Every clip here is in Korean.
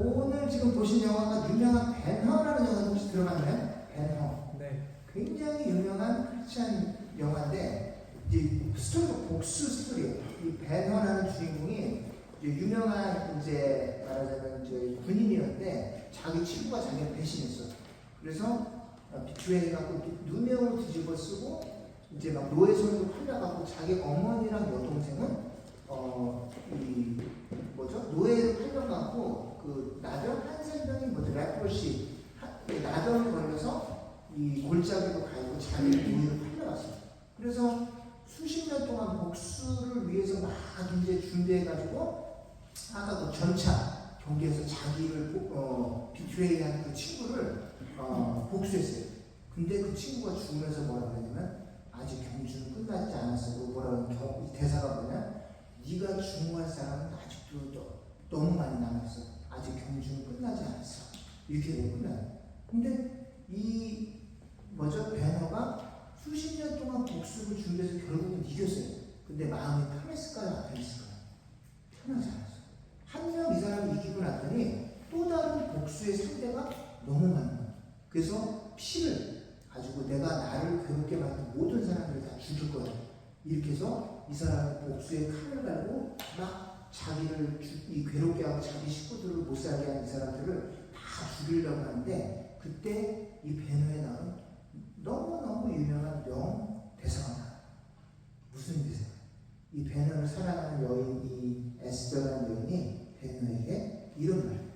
오늘 지금 보신 영화가 유명한 벤허라는 영화 혹시 들어봤나요? 벤허. 네. 굉장히 유명한 크리스찬 영화인데 이제 스토리가 복수 스토리예요. 이 벤허라는 주인공이 이제 유명한 이제 말하자면 이제 군인이었는데 자기 친구가 자기를 배신했어. 그래서 비트레이해갖고 누명을 뒤집어 쓰고 이제 막 노예손으로 팔려갖고 자기 어머니랑 여동생은 이 뭐죠? 노예로 팔려갖고 그 나병 한센병이 뭐죠? 레프러시 나병에 걸려서 이 골짜기로 가고 자기 노예로 팔려갔어. 그래서 수십 년 동안 복수를 위해서 막 이제 준비해가지고 아까 그 전차 경기에서 자기를 비트레이한 그 친구를 복수했어요. 근데 그 친구가 죽으면서 뭐라고 했냐면 아직 경주는 끝나지 않았어. 뭐라고 이 대사가 뭐냐? 네가 중후할 사람은 아직도 너무 많이 남았어. 아직 경주는 끝나지 않았어. 이렇게 되고 끝나요. 근데 이 뭐죠? 벤허가 수십 년 동안 복수를 준비해서 결국은 이겼어요. 근데 마음이 편했을까요? 안 편했을까요? 편하지 않았어요. 한 명 이 사람이 이기고 났더니 또 다른 복수의 상대가 너무 많아요. 그래서 피를 가지고 내가 나를 괴롭게 만든 모든 사람들을 다 죽일 거야. 이렇게 해서 이 사람은 복수의 칼을 갈고 막 자기를 괴롭게 하고 자기 식구들을 못 살게 한 이 사람들을 다 죽이려고 하는데 그때 이 벤허에 나온 너무너무 유명한 대사가 나와요. 무슨 대사가? 이 벤허를 사랑하는 여인, 이 에스더라는 여인이 벤허에게 이런 말을 해요.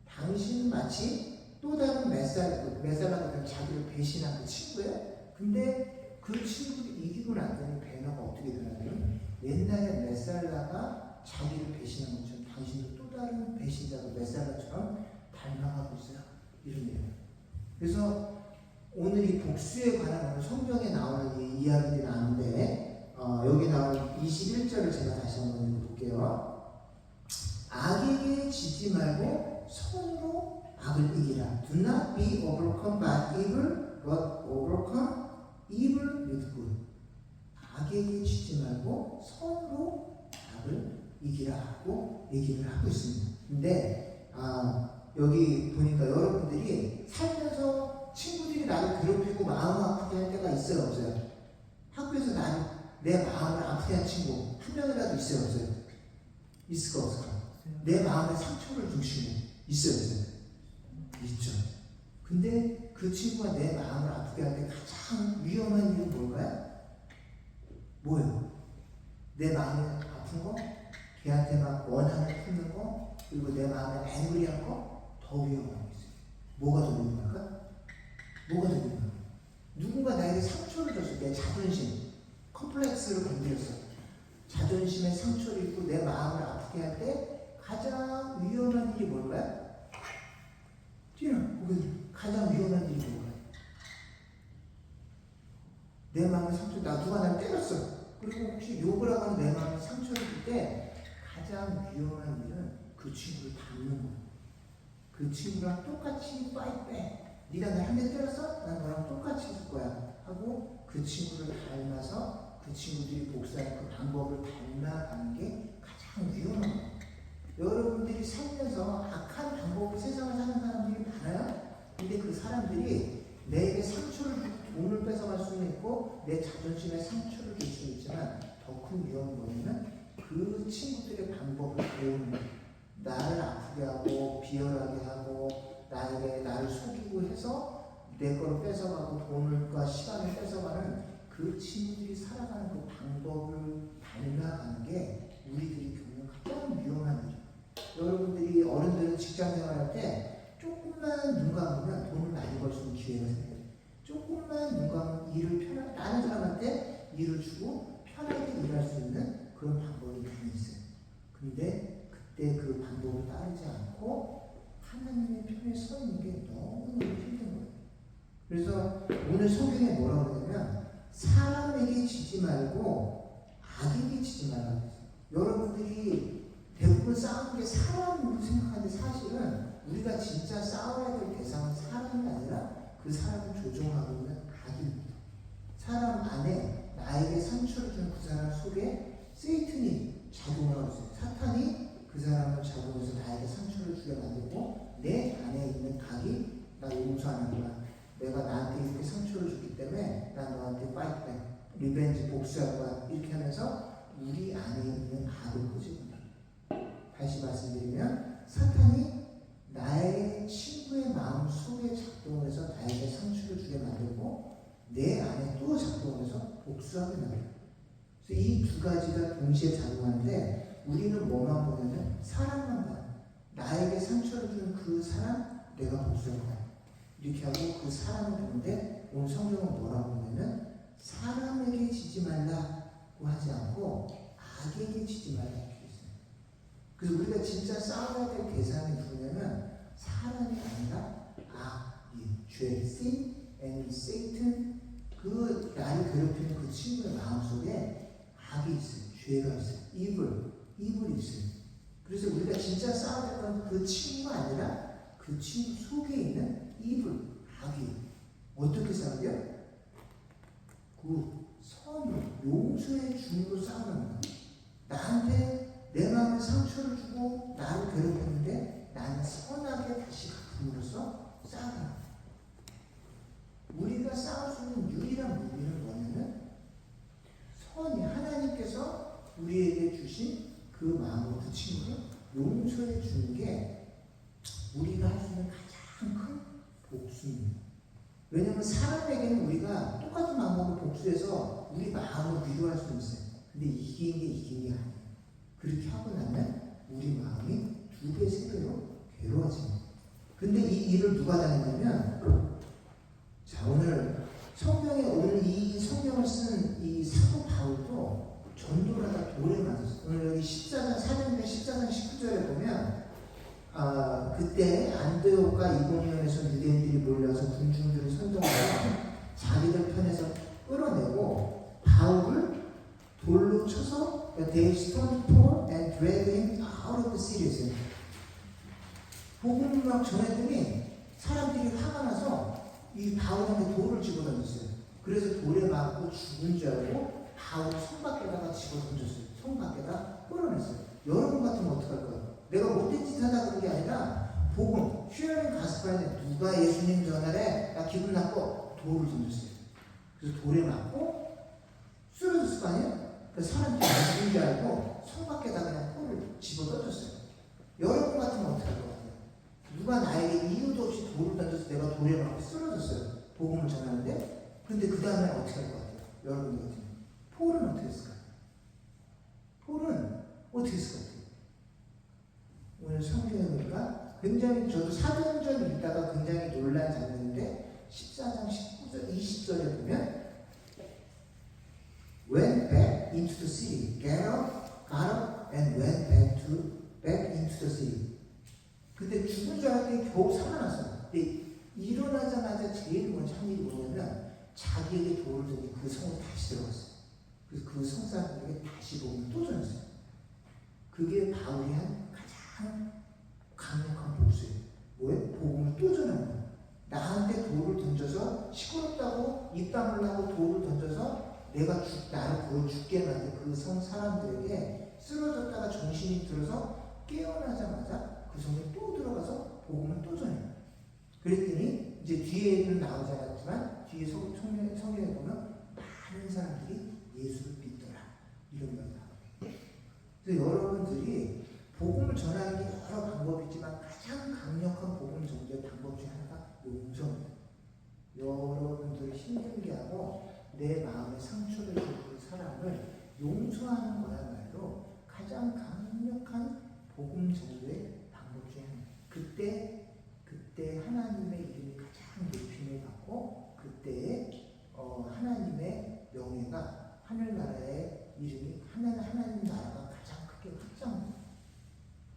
당신은 마치 또 다른 메살라가 자기를 배신한 그 친구예요. 근데 그 친구를 이기고 나더니 벤허가 어떻게 되냐면 옛날에 메살라가 자기를 배신한 것처럼 당신도 또 다른 배신자가 메살라처럼 닮아가고 있어요. 이런 얘기예요. 그래서 오늘 이 복수에 관한 성경에 나오는 이 이야기들이 나오는데 여기 나오는 21절을 제가 다시 한번 읽어볼게요. 악에게 지지 말고 선으로 악을 이기라. Do not be overcome by evil, but overcome evil with good. 악에게 지지 말고 선으로 악을 이기라 하고 얘기를 하고 있습니다. 근데 여기 보니까 여러분들이 살면서 친구들이 나를 괴롭히고 마음 아프게 할 때가 있어요, 없어요? 학교에서 내 마음을 아프게 한 친구 한 명이라도 있어요, 없어요? 있을까 없을까? 내 마음에 상처를 준 친구 있어요, 없어요? 있죠. 근데 그 친구가 내 마음을 아프게 할 때 가장 위험한 일은 뭘까요? 뭐예요? 내 마음이 아픈 거, 걔한테 막 원한을 품는 거, 그리고 내 마음에 앵그리한 거 더 위험한 거 있어요. 뭐가 더 위험할까? 뭐가 더 위험할까? 누군가 나에게 상처를 줬어. 내 자존심, 컴플렉스를 건드렸어. 자존심에 상처를 입고 내 마음을 아프게 할 때 가장 위험한 일이 뭘까요? 가장 위험한 일이 뭘까요? 내 마음에 상처, 누가 날 때렸어. 그리고 혹시 욕을 하거나 내 마음에 상처를 줄 때 가장 위험한 일은 그 친구를 닮는 거예요. 그 친구랑 똑같이 fight back. 네가 날 한 대 때렸어? 난 너랑 똑같이 했을 거야. 하고 그 친구를 닮아서 그 친구들이 복수하는 그 방법을 닮아가는 게 가장 위험한 거예요. 여러분들이 살면서 악한 방법으로 세상을 사는 사람들이 많아요. 근데 그 사람들이 내게 상처를 주고 돈을 뺏어갈 수는 있고 내 자존심에 상처를 줄 수는 있지만 더 큰 위험은 뭐냐면 그 친구들의 방법을 배우는 거예요. 나를 아프게 하고 비열하게 하고 나를 속이고 해서 내 걸 뺏어가고 돈과 시간을 뺏어가는 그 친구들이 살아가는 그 방법을 닮아가는 게 우리들이 겪는 가장 위험한 일이에요. 여러분들이 어른들은 직장 생활할 때 조금만 눈 감으면 돈을 많이 벌 수 있는 기회가 생겨요. 조금만 눈 감으면 일을 다른 사람한테 일을 주고 편하게 일할 수 있는 그런 방법이 많이 있어요. 근데 그때 그 방법을 따르지 않고 하나님의 편에 서 있는 게 너무 힘든 거예요. 그래서 오늘 성경에 뭐라고 그러냐면 사람에게 지지 말고 악에게 지지 말라고 했어요. 여러분들이 대부분 싸우는 게 사람으로 생각하는데 사실은 우리가 진짜 싸워야 될 대상은 사람이 아니라 그 사람을 조종하고 있는 악입니다. 사람 안에 나에게 상처를 준 그 사람 속에 세이튼이 작용하고 있어요. 사탄이 그 사람을 잡으면서 나에게 상처를 주게 만들고 내 안에 있는 각이 나 용서하는 거야. 내가 나한테 이렇게 상처를 줬기 때문에 나 너한테 파이트백, 리벤지 복수할 거야. 이렇게 하면서 우리 안에 있는 각을 꼬집는다. 다시 말씀드리면 사탄이 나의 친구의 마음 속에 작동을 해서 나에게 상처를 주게 만들고 내 안에 또 작동을 해서 복수하게 만들어요. 그래서 이 두 가지가 동시에 작용하는데 우리는 뭐만 보냐면 사람만 봐요. 나에게 상처를 준 그 사람 내가 복수할 거야. 이렇게 하고 그 사람을 보는데 오늘 성경은 뭐라고 하냐면 사람에게 지지 말라고 하지 않고 악에게 지지 말라고 했어요. 그래서 우리가 진짜 싸워야 될 대상이 누구냐면 사람이 아니라 죄, sin and Satan, 그 나를 괴롭히는 그 친구의 마음속에 악이 있어요. 죄가 있어요. 이불이 있어요. 그래서 우리가 진짜 싸워야 될 건 그 친구가 아니라 그 친구 속에 있는 악이 어떻게 싸워요? 그 선, 용서의 중으로 싸우는 거예요. 나한테 내 마음에 상처를 주고 나를 괴롭혔는데 나는 선하게 다시 갚음으로써 싸우는 거예요. 우리가 싸울 수 있는 유일한 무기는 뭐냐면 선이 하나님께서 우리에게 주신 그 마음을 붙인 거 용서해 주는 게 우리가 할 수 있는 가장 큰 복수입니다. 왜냐하면 사람에게는 우리가 똑같은 방법으로 복수해서 우리 마음을 위로할 수 있어요. 근데 이긴 게 아니에요. 그렇게 하고 나면 우리 마음이 2배, 3배로 괴로워집니다. 근데 이 일을 누가 당했냐면 자, 오늘 이 성경을 쓴 이 사도 바울도 전도를 하다 돌에 맞았어요. 오늘 여기 4장면 14장 19절에 보면 그때 안디옥과 이고니온에서 유대인들이 몰려서 군중들을 선동하여 자기들 편에서 끌어내고 바울을 돌로 쳐서 they stoned Paul and dragged him out of the city. 복음을 막 전했더니 사람들이 화가 나서 이 바울한테 돌을 집어 던졌어요. 그래서 돌에 맞고 죽은 줄 알고 바울 손 밖에다가 집어 던졌어요. 손 밖에다 끌어냈어요. 여러분 같으면 어떡할 거예요? 내가 못된 짓 하다 그런 게 아니라 복음, 쉐어링 가스파인데 누가 예수님 전하래? 나 기분 나빠. 돌을 던졌어요. 그래서 돌에 맞고 쓰러졌을 거 아니에요? 그래서 사람들이 죽은 줄 알고 손 밖에다 그냥 돌을 집어 던졌어요. 여러분 같으면 어떡할 것 같아요? 누가 나에게 이유도 없이 돌을 던져서 내가 돌에 맞고 쓰러졌어요. 복음을 전하는데 근데 그 다음에 어떻게 할 것 같아요? 여러분 같으면 폴은 어떻게 했을까요? 폴은 어떻게 했을 것 같아요? 오늘 성경에 보니까 굉장히 저도 사도행전 읽다가 굉장히 놀란 장면인데 14장 19절 20절에 보면 went back into the city, got up and went back into the city. 근데 죽은 줄 알았더니 겨우 살아났어요. 근데 일어나자마자 제일 먼저 한 일이 뭐냐면 자기에게 돌을 던진 그 성으로 다시 들어갔어요. 그래서 그 성사람에게 다시 복음을 또 전했어요. 그게 바울이 한 가장 강력한 복수예요. 뭐예요? 복음을 또 전하는 거예요. 나한테 돌을 던져서 시끄럽다고 입 다물라고 돌을 던져서 나를 구해 죽게 만든 그 성 사람들에게 쓰러졌다가 정신이 들어서 깨어나자마자 그 성에 또 들어가서 복음을 또 전해요. 그랬더니 이제 뒤에는 나오지 않았지만 뒤에 성경에 보면 많은 사람들이 예수를 믿더라 이런 말 나와요. 그래서 여러분들이 복음을 전하는 게 여러 방법이 있지만 가장 강력한 복음 전도의 방법 중 하나가 용서입니다. 여러분들이 힘들게 하고 내 마음에 상처를 준 그 사람을 용서하는 거야말로 가장 강력한 복음 전도의 방법 중 하나입니다. 그때 하나님의 이름이 가장 높임을 받고 그때에 하나님의 명예가 하늘나라의 이름이 하나님 나라가 가장 크게 확장됩니다.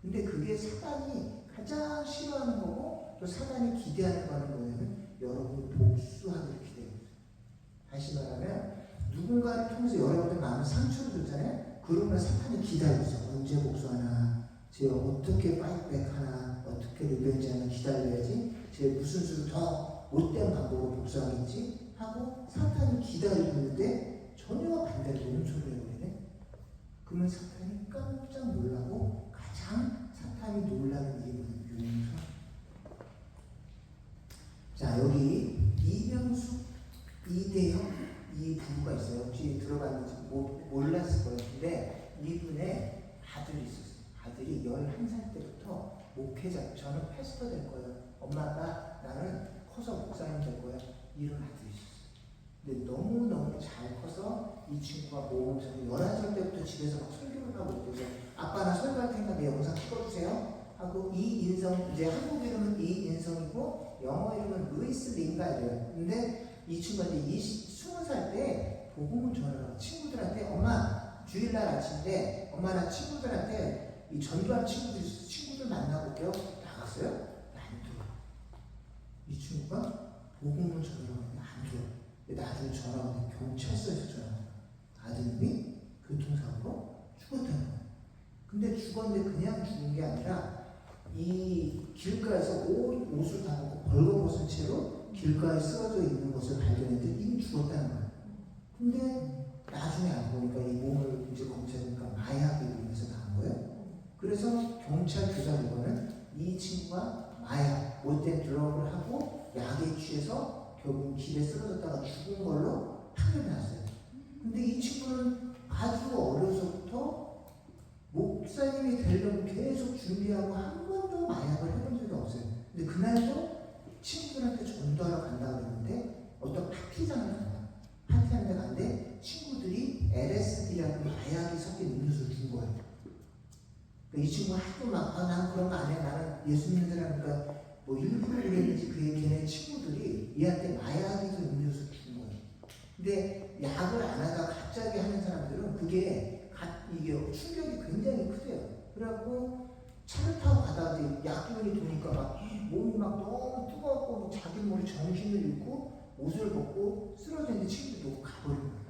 근데 그게 사단이 가장 싫어하는 거고 또 사단이 기대하는 거는 뭐냐면 여러분이 복수하기를 기대해요. 다시 말하면 누군가를 통해서 여러분의 마음에 상처를 줬잖아요. 그러면 사탄이 기다리고 있어. 언제 복수하나? 쟤 어떻게 파이트백하나? 어떻게 리벤지하나? 기다려야지. 쟤 무슨 수로 더 못된 방법으로 복수하겠지? 하고 사탄이 기다리고 있는데 전혀 반대로 용서를 해버리네. 그러면 사탄이 깜짝 놀라고 가장 몰랐을 거예요. 근데 이분의 아들이 있었어요. 아들이 11살 때부터 목회자, 저는 패스터 될 거예요. 엄마, 아빠, 나는 커서 목사님 될 거예요. 이런 아들이 있었어요. 근데 너무너무 잘 커서 이 친구가 모험에서 11살 때부터 집에서 막 설교를 하고 그래서 아빠 나 설교할 테니까 내 영상 찍어주세요. 하고 이인성, 이제 한국 이름은 이인성이고 영어 이름은 루이스 링가예요. 근데 이 친구가 이제 20살 때 복음을 전하라고 친구들한테 엄마 주일날 아침인데 엄마 나 친구들한테 이 전도할 친구들 만나고 올게요. 나갔어요? 안 들어. 이 친구가 복음을 전하라고 했는데 안 들어. 나중에 전화가 왔는데 경찰서에서 전화가 왔어요. 아드님이 교통사고로 죽었다는 거예요. 근데 죽었는데 그냥 죽은 게 아니라 이 길가에서 옷을 다 벗고 벌거벗은 채로 길가에 쓰러져 있는 것을 발견했는데 이미 죽었다는 거예요. 근데 나중에 알고 보니까 이 몸을 이제 검사해보니까 마약에 의해서 나온 거예요. 그래서 경찰 조사 결과는 이 친구가 마약, 못된 드러그를 하고 약에 취해서 결국 길에 쓰러졌다가 죽은 걸로 판결이 났어요. 근데 이 친구는 아주 어려서부터 목사님이 되려고 계속 준비하고 한 번도 마약을 해본 적이 없어요. 근데 그날도 친구들한테 전도하러 간다고 했는데 어떤 파티장을 간다. 파티하는 데 갔는데 친구들이 LSD라는 마약이 섞인 음료수를 준 거예요. 그러니까 이 친구가 하도 막 난 그런 거 안 해. 나는 예수 믿는 사람이니까 뭐 일부러 그랬는지 걔네 친구들이 얘한테 마약이 든 음료수를 준 거예요. 근데 약을 안 하다가 갑자기 하는 사람들은 이게 충격이 굉장히 크대요. 그래갖고 차를 타고 가다가 약 기운이 도니까 막 몸이 막 너무 뜨거웠고 자기 머리 정신을 잃고 옷을 벗고 쓰러졌는데 친구들 놓고 가버린 거예요.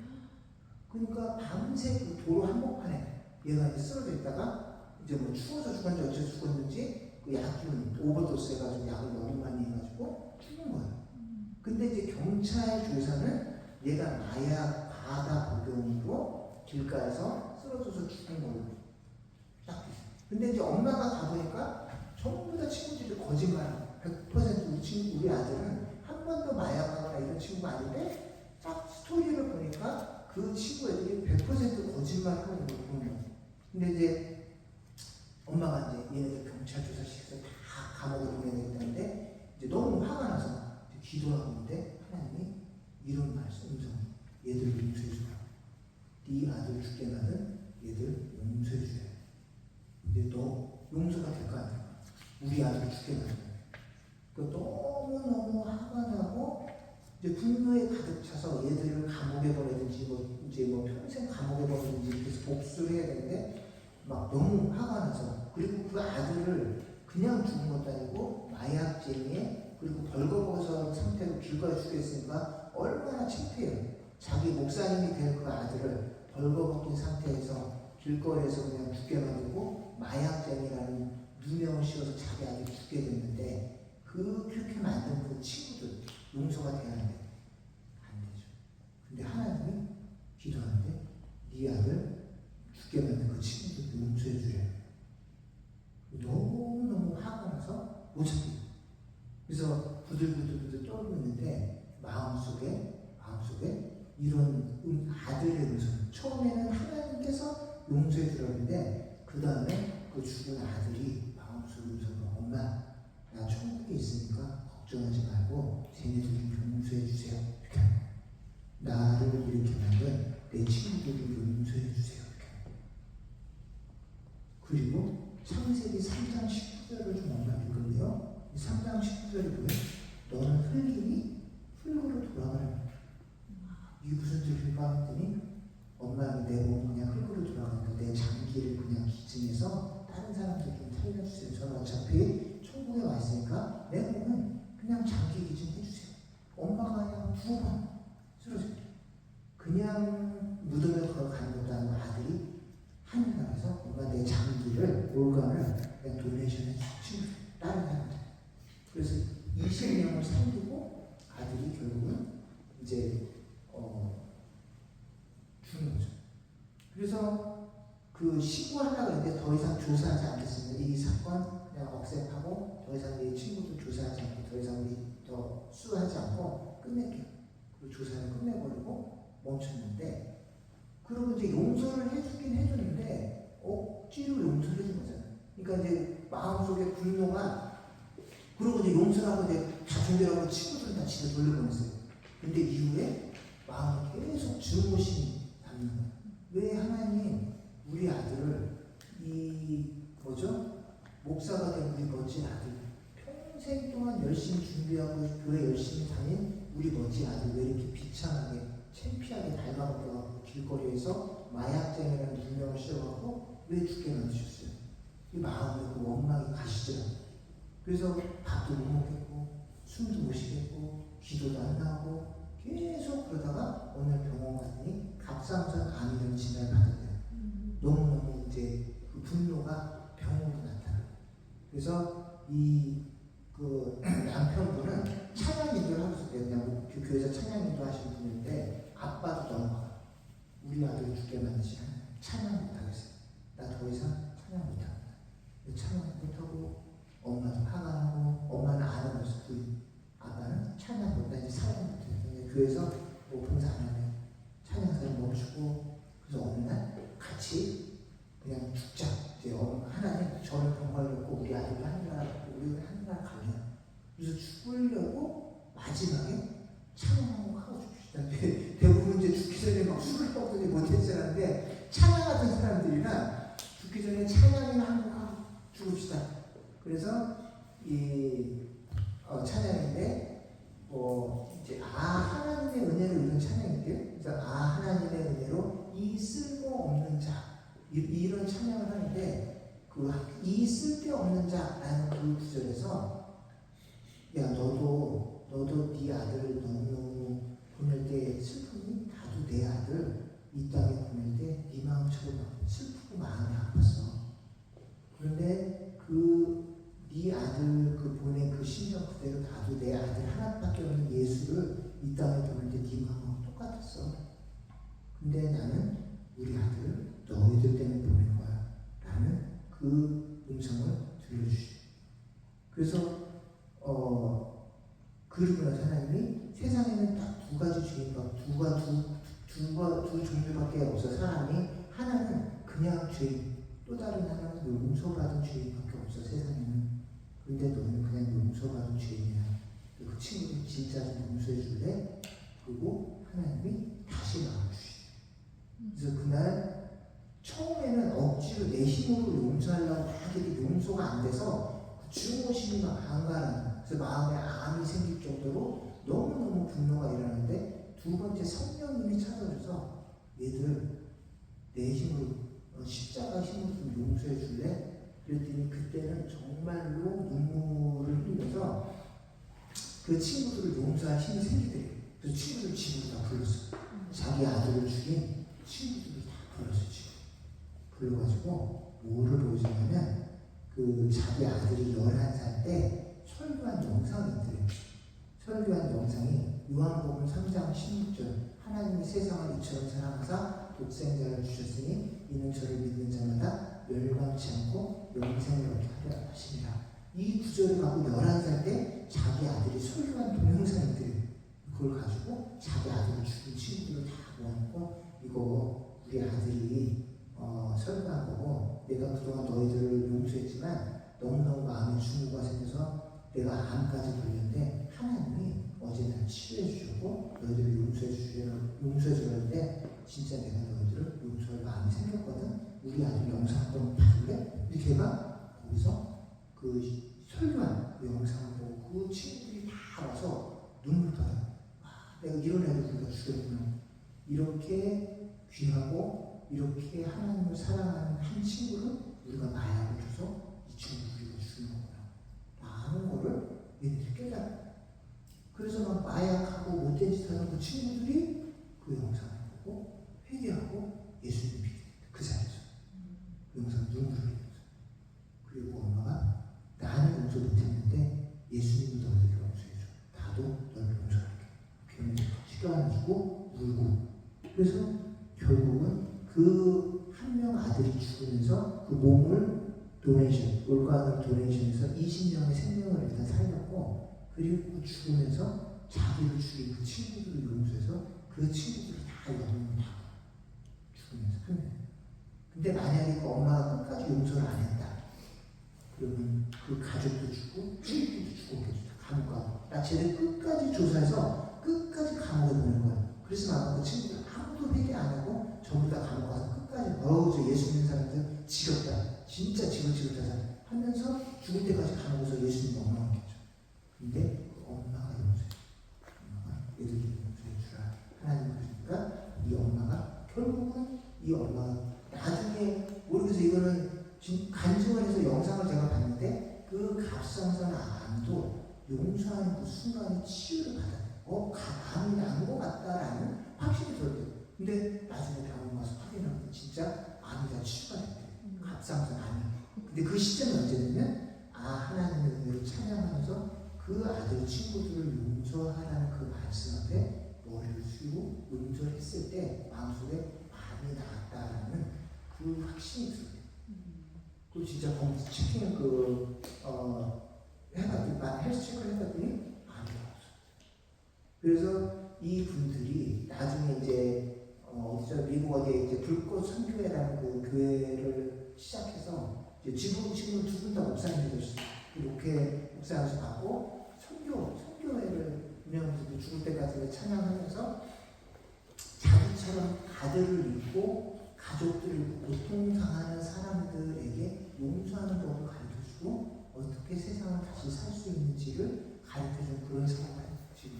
그러니까 밤새 그 도로 한복판에 얘가 이제 쓰러져 있다가 이제 뭐 추워서 죽었는지 어째서 죽었는지 그 약 기운 오버도스 해가지고 약을 너무 많이 해가지고 죽은 거예요. 근데 이제 경찰 조사는 얘가 마약 과다 복용으로 길가에서 쓰러져서 죽은 걸로 딱 됐어요. 근데 이제 엄마가 가보니까 전부 다 친구들이 거짓말하고 100% 우리 아들은 한 번도 마약하거나 이런 친구가 아닌데 딱 스토리를 보니까 그 친구 애들이 100% 거짓말하고 있는 걸 보는 거예요. 근데 이제 엄마가 이제 얘네들 경찰 조사시켜서 다 감옥에 보내야겠다는데 이제 너무 화가 나서 기도하고 있는데 하나님이 이런 음성이 얘들 용서해주라. 네 아들 죽게 나는 얘들 용서해주래. 이제 너 용서가 될 거 아니야. 우리 아들 죽게 나는. 그러니까 너무너무 화가 나고 이제 분노에 가득 차서 얘들을 감옥에 보내든지 이제 평생 감옥에 보내든지 그래서 복수를 해야 되는데 막 너무 화가 나서 그리고 그 아들을 그냥 죽은 것도 아니고 마약쟁이에 그리고 벌거벗은 상태로 길가에 죽였으니까 얼마나 창피해요. 자기 목사님이 될 그 아들을 벌거벗긴 상태에서 길거리에서 그냥 죽게 만들고 마약쟁이라는 누명을 씌워서 자기 아들이 죽게 됐는데 그렇게 만든 그 친구들 용서가 돼야 하는데 안 되죠. 근데 하나님이 기도하는데 네 아들 죽게 만든 그 친구들 용서해 주래요. 너무너무 화가 나서 못 참겠어요. 그래서 부들부들 떨고 있는데 마음속에 이런 아들의 음성 처음에는 하나님께서 용서해 주라고 했는데 그 다음에 그 죽은 아들이 마음속 음성으로 엄마 나 천국에 있으니까 걱정하지 말고 쟤네들 좀 용서해 주세요. 이렇게 나를 이렇게 만든 내 친구들을 용서해 주세요. 이렇게. 그리고 창세기 3장 19절을 좀 엄마 읽을래요? 3장 19절이 뭐예요? 너는 흙이니 흙으로 돌아가라. 이게 무슨 뜻일까 했더니 엄마는 내 몸 그냥 흙으로 돌아가니까 내 장기를 그냥 기증해서 다른 사람들 좀 살려주세요. 저는 어차피 천국에 와 있으니까 내 몸은 그냥 장기 기증해주세요. 엄마가 그냥 2번 쓰러졌대. 그냥 무덤에 걸어가는 것도 아니고 아들이 하늘나라에서 엄마 내 장기를 올간을 그냥 도네이션 해주시고 다른 사람들. 그래서 20명을 살리고 아들이 결국은 이제 죽는 거죠. 그래서 그 신고하려고 했는데 더 이상 조사하지 않겠습니다. 이 사건 그냥 억셉하고 더 이상 내 친구도 조사하지 않고 더 이상 우리 더 수하지 않고 끝낼게요. 그 조사를 끝내버리고 멈췄는데 그리고 이제 용서를 해주긴 해줬는데 억지로 용서를 해준 거잖아요. 그러니까 이제 마음속에 분노가, 그리고 이제 용서를 하고 이제 다 존대하고 친구들은 다 집에 돌려보냈어요. 근데 이후에 마음이 계속 증오심이 남는 거예요. 왜 하나님 우리 아들을 목사가 된 우리 멋진 아들, 평생 동안 열심히 준비하고 교회 열심히 다닌 우리 멋진 아들 왜 이렇게 비참하게 창피하게 닮아먹혀가지고 길거리에서 마약쟁이라는 분명을 씌워갖고 왜 죽게 만드셨어요? 이 마음에 그 원망이 가시더라고요. 그래서 밥도 못 먹겠고 숨도 못 쉬겠고 기도도 안 나오고 계속 그러다가 오늘 병원 갔더니 갑상선 암이라는 진단을 받았대요. 너무너무 이제 그 분노가 병원으로 나타나요. 그래서 그 남편분은 찬양인도를 하고 있었대요. 그냥 그 교회에서 찬양인도 하시는 분인데 아빠도 넘어가. 우리 아들 죽게 만드시 찬양 못하겠어요. 나 더 이상 찬양 못합니다. 찬양 못하고 엄마도 화가 나고 엄마는 안 하면서 아빠는 찬양 못다 이제 사랑 못해요. 교회에서 뭐 봉사 안 하면 찬양사를 멈추고 그래서 어느 날 같이 그냥 죽자. 이제 하나님 저를 병과를 놓고 우리 아들을 하늘나라 가면 그래서 죽으려고 마지막에 찬양하고 하고 죽읍시다. 대부분 이제 죽기 전에 막 술을 먹더니 못했었는데 찬양하던 사람들이나 죽기 전에 찬양이나 하고 죽읍시다. 그래서 찬양인데 이제 하나님의 은혜로 이런 찬양인데요. 그래서 하나님의 은혜로 이 쓸모없는 자 이런 찬양을 하는데 이 쓸데없는 자라는 그 구절에서 야 너도 네 아들 너무너무 보낼 때 슬프니? 나도 내 아들 이 땅에 보낼 때 네 마음처럼 슬프고 마음이 아팠어. 그런데 네 아들 보낸 그 심정 그대로 나도 내 아들 하나밖에 없는 예수를 이 땅에 보낼 때 네 마음하고 똑같았어. 근데 나는 우리 아들 너희들 때문에 보낸 거야 라는 그 음성을 들려주시죠. 그래서 그러고 나서 하나님이 세상에는 딱 두 가지 주인밖에 두 종류밖에 없어. 사람이 하나는 그냥 죄인, 또 다른 하나는 용서받은 죄인밖에 없어 세상에는. 근데 너는 그냥 용서받은 죄인이야. 그 친구를 진짜 좀 용서해 줄래? 그리고 하나님이 다시 나와주시죠. 그래서 그날 처음에는 억지로 내 힘으로 용서하려고 하는데 용서가 안 돼서 그 증오심이 막 안가는, 그래서 마음에 암이 생길 정도로 너무너무 분노가 일어나는데 두 번째 성령님이 찾아오셔서 얘들 내 힘으로 십자가 힘으로 좀 용서해 줄래? 그랬더니 그때는 정말로 눈물을 흘리면서 그 친구들을 용서할 힘이 생기더래요. 그래서 친구들 집으로 다 불렀어요. 자기 아들을 죽인 친구들을 다 불렀어요. 불러가지고 뭐를 보여주냐면 자기 아들이 11살 때 설교한 영상이 있더래요. 설교한 영상이 요한복음 3장 16절 하나님이 세상을 이처럼 사랑하사 독생자를 주셨으니 이는 저를 믿는 자마다 멸망치 않고 영생을 얻게 하려 하시니라. 이 구절을 갖고 11살 때 자기 아들이 설교한 동영상이 있더래요. 그걸 가지고 자기 아들을 죽인 친구들을 다 모아놓고 이거 우리 아들이 설교한 거고 내가 그동안 너희들을 용서했지만 너무너무 마음에 증오가 생겨서 내가 암까지 걸렸는데 하나님이 어제 날 치료해 주셨고 너희들을 용서해 주는데 진짜 내가 너희들을 용서할 마음이 생겼거든. 우리 아들 영상 한번 봐줄래? 이렇게 해봐. 거기서 그 설교한 그 영상을 보고 그 친구들이 다 와서 눈물 떠요. 내가 이런 애를 우리가 죽였구나. 이렇게 귀하고 이렇게 하나님을 사랑하는 한 친구를 우리가 마약을 줘서 이 친구를 우리가 죽인 거구나 라는 거를 얘네들이 깨달아요. 그래서 막 마약하고 못된 짓 하는 그 친구들이 그 영상을 보고 회개하고 예수님 믿게 됐다. 그 자리에서 그 영상 눈물을 흘리면서. 그리고 엄마가 나는 용서 못했는데 예수님이 너희들 용서해줘. 나도 너희를 용서할게. 그러면서 시간을 주고 울고. 그래서 결국은 그 한 명 아들이 죽으면서 그 몸을 올가을 도네이션에서 20명의 생명을 일단 살렸고, 그리고 죽으면서 자기를 죽인 그 친구들을 용서해서 그 친구들을 다 영혼을 다 하면. 근데 만약에 그 엄마가 끝까지 용서를 안 했다. 그러면 그 가족도 죽고 주인도 죽고 감옥 가고 나 쟤를 끝까지 조사해서 끝까지 감옥에 보낸 거야. 그래서 아마 그 친구들 아무도 회개 안 하고 전부 다 감옥 가서 끝까지 저 예수 믿는 사람들 지겹다. 진짜 지긋지긋하다 하면서 죽을 때까지 감옥에서 예수님 원망했겠죠. 근데 그 엄마가 용서해. 엄마가 얘들 용서해 주라. 하나님 그러니까 이 엄마가 결국은 이 엄마가 나중에 모르겠어. 이거는 지금 간증을 해서 영상을 제가 봤는데 그 갑상선 암도 용서하는 그 순간에 치유를 받아요. 암이 난 것 같다라는 확신이 들었대요. 근데 나중에 병원 가서 확인하면 진짜 암이 다 치유가 됐대요. 갑상선 암이. 근데 그 시점이 언제냐면 하나님의 은혜를 찬양하면서 그 아들 친구들을 용서하라는 그 말씀 앞에 머리를 숙이고 용서를 했을 때 마음속에 암이 나았다라는 그 확신이 들어요. 그 진짜 체킹 해봤더니 헬스 체크를 해봤더니 암이 나왔어요. 그래서 이 분들이 나중에 이제 어디서 미국 어디에 이제 불꽃 선교회라는 그 교회를 시작해서 이제 지금 두 분 다 목사님이 되셨어요. 이렇게 목사님을 받고 선교회를 운영하면서 죽을 때까지 찬양하면서 자기처럼 아들을 잃고 가족들을 고통당하는 사람들에게 용서하는 법을 가르쳐주고 어떻게 세상을 다시 살 수 있는지를 가르쳐주는 그런 사람을 지금.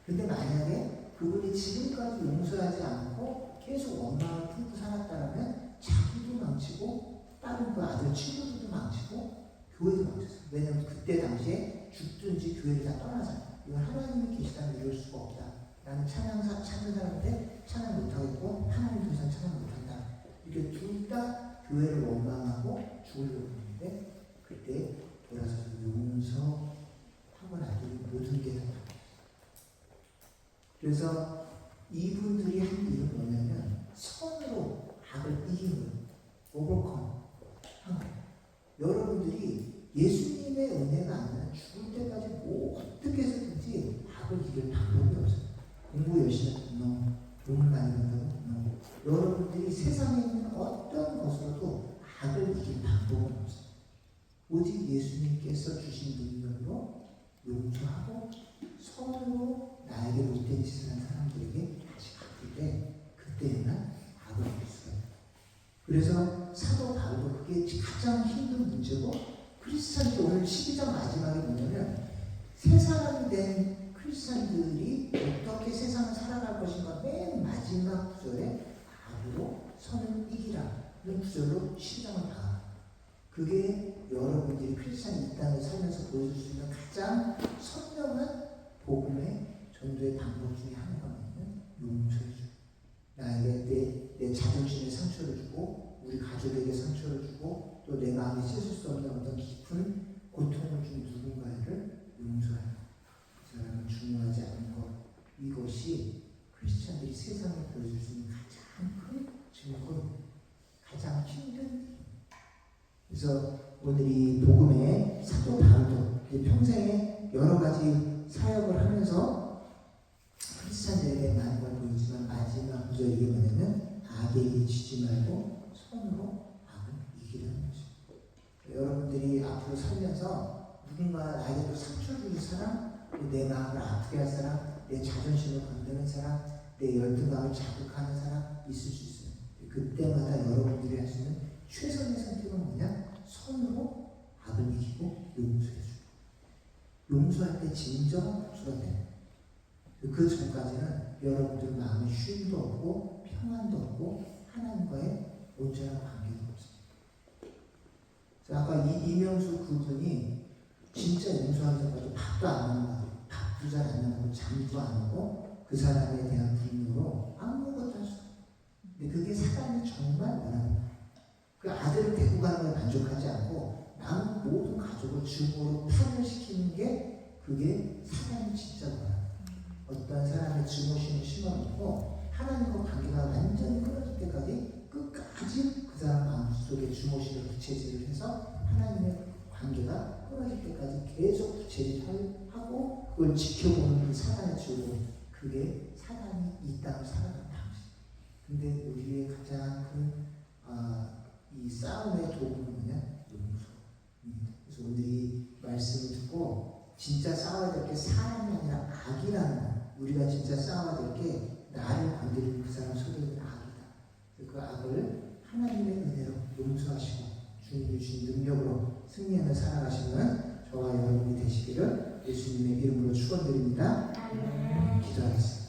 근데 만약에 그분이 지금까지 용서하지 않고 계속 원망을 품고 살았다면 자기도 망치고 다른 그 아들 친구들도 망치고 교회도 망쳤어요. 왜냐하면 그때 당시에 죽든지 교회를 다 떠나잖아요. 이건 하나님이 계시다면 이럴 수가 없다. 나는 찾는 사람한테 찬양 못하겠고 하나님 더 이상 찬양 못한다. 이렇게 둘 다 교회를 원망하고 죽으려고 했는데 그때 돌아서서 용서하고 나더니 모든 게 다 바뀌었어요. 그래서 이분들이 한 일은 뭐냐면 선으로 악을 이기는 오버컴 한 거예요. 여러분들이 예수님의 은혜가 아니라 죽을 때까지 뭐 어떻게 해서든지 악을 이길 방법이 없어요. 공부 열심히 하면 돈을 많이 번다고 여러분들이 세상에 있는 어떤 것으로도 악을 이길 방법은 없어요. 오직 예수님께서 주신 능력으로 용서하고 선으로 나에게 못된 짓을 한 사람들에게 다시 갚을 때 그때에만 악을 이길 수가 있어요. 그래서 사도 바울도 그게 가장 힘든 문제고 크리스찬들 오늘 12장 마지막에 보면 새 사람이 된 크리스찬들이 어떻게 세상을 살아갈 것인가 맨 마지막 구절에 악으로 선을 이기라는 구절로 12장을 다. 그게 여러분들이 크리스찬이 이 땅에 살면서 보여줄 수 있는 가장 선명한 복음의 전도의 방법 중에 하나가 뭐냐면 용서해줘. 나에게 내 자존심에 상처를 주고 우리 가족에게 상처를 주고 또 내 마음에 씻을 수 없는 어떤 깊은 고통을 준 누군가를 용서하는 그 사람을 중요하지 않은 것. 이것이 크리스찬들이 세상에 보여줄 수 있는 가장 큰 증거입니다. 가장 힘든 일. 그래서 오늘 이 복음의 사도 바울도 평생에 여러 가지 사역을 하면서 크리스찬들에게 많은 걸 보이지만 마지막 구절 이게 뭐냐면 악에게 지지 말고 선으로 악을 이기라는 거죠. 여러분들이 앞으로 살면서 누군가 나에게 또 상처를 주는 사람, 내 마음을 아프게 할 사람, 내 자존심을 건드는 사람, 내 열등감을 자극하는 사람 있을 수 있어요. 그때마다 여러분들이 할 수 있는 최선의 선택은 뭐냐? 선으로 악을 이기고 용서해주고 용서할 때 진정한 복수가 돼요. 그 전까지는 여러분들 마음에 쉼도 없고 평안도 없고 하나님과의 온전한 관계도 없어요. 아까 이명수 그분이 진짜 용서하면서 밥도 안 먹고 밥도 잘 안 먹고 잠도 안 오고 그 사람에 대한 분노로 아무것도 할 수 없어요. 근데 그게 사람이 정말 원하는 거예요. 그 아들을 데리고 가는 걸 만족하지 않고 남은 모든 가족을 증오로 파멸시키는 게 그게 사람이 진짜 원하는 거예요. 어떤 사람의 증오심을 심어놓고 하나님과 관계가 완전히 끊어질 때까지 끝까지 그 사람 마음속에 증오심을 부채질을 해서 하나님의 관계가 끊어질 때까지 계속 부채질하고 그걸 지켜보는 그 사단의 즐거움. 그게 사단이 이 땅을 살아가는 방식. 근데 우리의 가장 큰 이 싸움의 도구는 뭐냐? 용서. 그래서 오늘 이 말씀을 듣고 진짜 싸워야 될 게 사람이 아니라 악이라는 거. 우리가 진짜 싸워야 될 게 나를 건드리는 그 사람 속에 있는 악이다. 그 악을 하나님의 은혜로 용서하시고 주님이 주신 능력으로 승리하며 살아가시는 저와 여러분이 되시기를 예수님의 이름으로 축원드립니다. 기도하겠습니다.